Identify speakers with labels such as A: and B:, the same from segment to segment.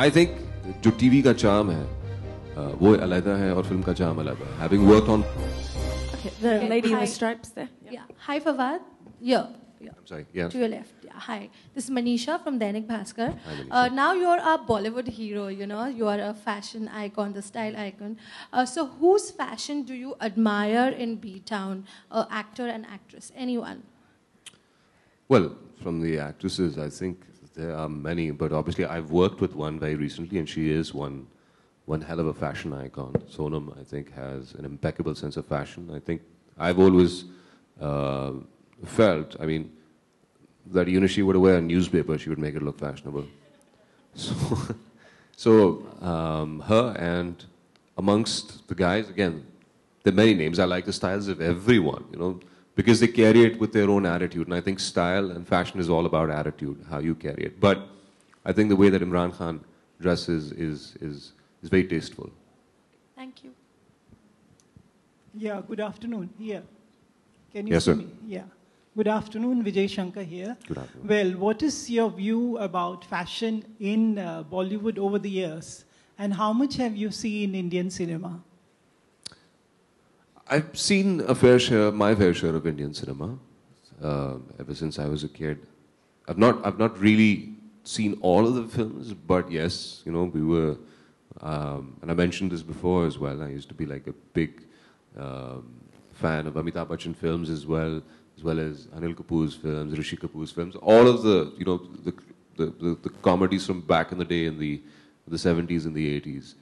A: I think जो TV का charm है वो अलग है और फिल्म का चार्म अलग है. Having worked on.
B: Okay, the lady in the stripes there.
C: Yeah. Hi, Fawad. Yeah.
A: I'm sorry. Yes.
C: To your left. Yeah. Hi. This is Manisha from Dainik Bhaskar.
A: Hi, Manisha.
C: Now you're a Bollywood hero, you know. You are a fashion icon, the style icon. So whose fashion do you admire in B-Town? Actor and actress? Anyone?
A: Well, from the actresses, I think there are many, but obviously I've worked with one very recently, and she is one hell of a fashion icon. Sonam, I think, has an impeccable sense of fashion. I think I've always felt, I mean, that even if she were to wear a newspaper, she would make it look fashionable. So her and amongst the guys, again, there are many names. I like the styles of everyone, you know, because they carry it with their own attitude. And I think style and fashion is all about attitude, how you carry it. But I think the way that Imran Khan dresses is very tasteful.
C: Thank you.
D: Yeah, good afternoon. Here. Can you
A: Yes,
D: see
A: sir.
D: me? Yeah. Good afternoon, Vijay Shankar here.
A: Good afternoon.
D: Well, what is your view about fashion in Bollywood over the years? And how much have you seen Indian cinema?
A: I've seen my fair share of Indian cinema ever since I was a kid. I've not really seen all of the films, but yes, you know, we were, and I mentioned this before as well. I used to be like a big fan of Amitabh Bachchan films as well as Anil Kapoor's films, Rishi Kapoor's films. All of the, you know, the comedies from back in the day in the 70s and the 80s.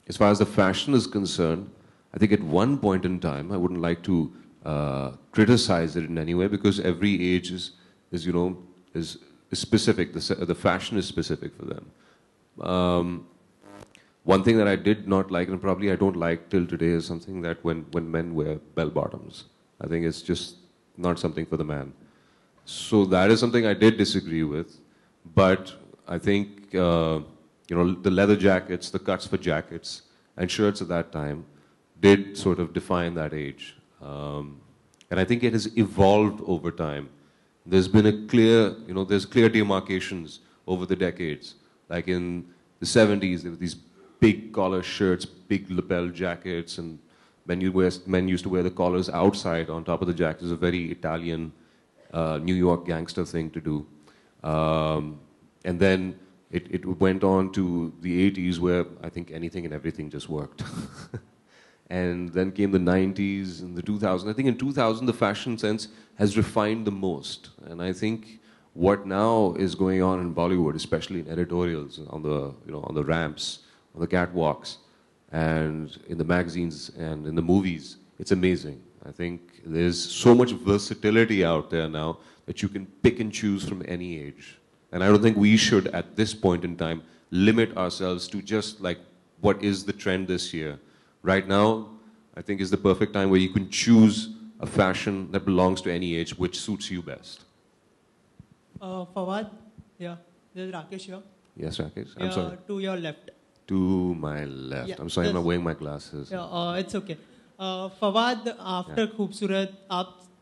A: As far as the fashion is concerned, I think at one point in time, I wouldn't like to criticize it in any way because every age is specific. The fashion is specific for them. One thing that I did not like, and probably I don't like till today, is something that when men wear bell bottoms. I think it's just not something for the man. So that is something I did disagree with. But I think, you know, the leather jackets, the cuts for jackets and shirts at that time did sort of define that age. And I think it has evolved over time. There's been a clear, you know, there's clear demarcations over the decades. Like in the 70s, there were these big collar shirts, big lapel jackets, and men used to wear the collars outside on top of the jackets. It was a very Italian, New York gangster thing to do. And then it went on to the 80s where I think anything and everything just worked. And then came the 90s and the 2000s. I think in 2000 the fashion sense has refined the most. And I think what now is going on in Bollywood, especially in editorials, on the ramps, on the catwalks, and in the magazines and in the movies, it's amazing. I think there's so much versatility out there now that you can pick and choose from any age. And I don't think we should, at this point in time, limit ourselves to just like what is the trend this year. Right now, I think is the perfect time where you can choose a fashion that belongs to any age, which suits you best.
E: Fawad, yeah, this is Rakesh here.
A: Yes, Rakesh.
E: Yeah,
A: I'm sorry.
E: to your left.
A: To my left.
E: Yeah,
A: I'm sorry, I'm
E: this-
A: not wearing my glasses.
E: Yeah, it's okay. Fawad, after खूबसूरत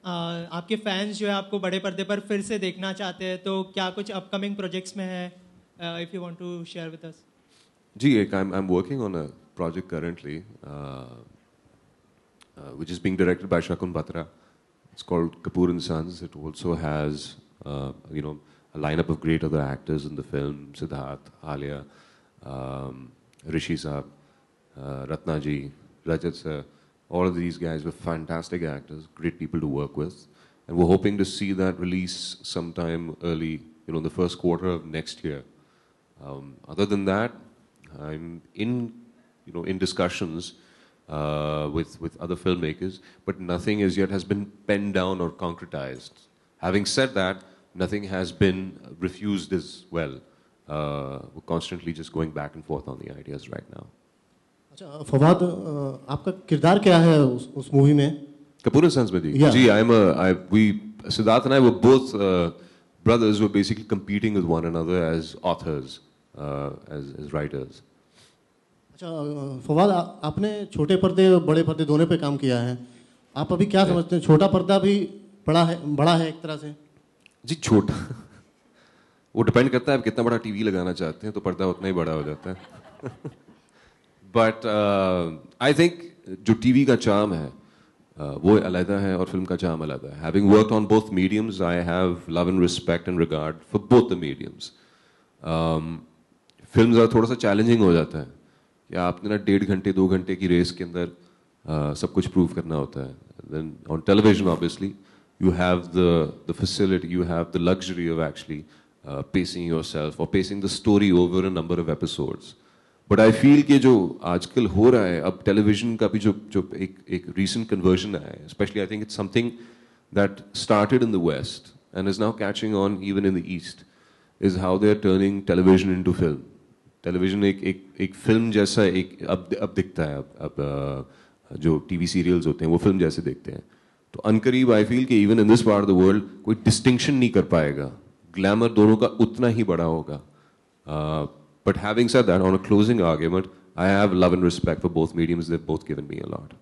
E: आपके fans जो है आपको बड़े पर्दे पर फिर से देखना चाहते हैं तो क्या कुछ अपकमिंग प्रोजेक्ट्स में है if you want to share with us?
A: Gee, I'm working on a project currently, which is being directed by Shakun Batra. It's called Kapoor and Sons. It also has, you know, a lineup of great other actors in the film: Siddharth, Alia, Rishi Saab, Ratna ji, Rajat sir. All of these guys were fantastic actors, great people to work with, and we're hoping to see that release sometime early, you know, in the first quarter of next year. Other than that, I'm in discussions with other filmmakers, but nothing as yet has been penned down or concretized. Having said that, nothing has been refused as well. We're constantly just going back and forth on the ideas right now.
F: अच्छा फवाद आपका किरदार क्या है उस movie में?
A: Kapoor and Sons में जी.
F: Yeah.
A: Gee, Siddharth and I were both brothers who were basically competing with one another as authors, as writers.
F: अच्छा फवाद आपने छोटे पर्दे और बड़े पर्दे दोनों पे काम किया है. आप अभी क्या समझते हैं? छोटा पर्दा भी बड़ा है एक तरह से?
A: जी वो डिपेंड करता है आप कितना बड़ा टीवी लगाना चाहते हैं, तो पर्दा उतना ही बड़ा हो जाता है. बट आई थिंक जो टीवी का चार्म है वो अलग है और फिल्म का चार्म अलग है. Having worked on both mediums, I have love and respect and regard for both the mediums. Film ज़रा थोड़ा सा चैलेंजिंग हो जाता है कि आपने ना 1.5 घंटे 2 घंटे की रेस के अंदर सब कुछ प्रूव करना होता है. Then on television obviously you have the facility, you have the luxury of actually pacing yourself or pacing the story over a number of episodes. But I feel कि जो आजकल हो रहा है, अब television का भी जो एक recent conversion आया है, especially I think it's something that started in the West and is now catching on even in the East, is how they are turning television into film. Television एक film जैसा अब दिखता है, अब जो TV serials होते हैं वो film जैसे दिखते हैं. तो अनकरीब आई फील कि even in this part of the world कोई डिस्टिंक्शन नहीं कर पाएगा. ग्लैमर दोनों का उतना ही बड़ा होगा. But having said that, on a closing argument, I have love and respect for both mediums. They have both given me a lot.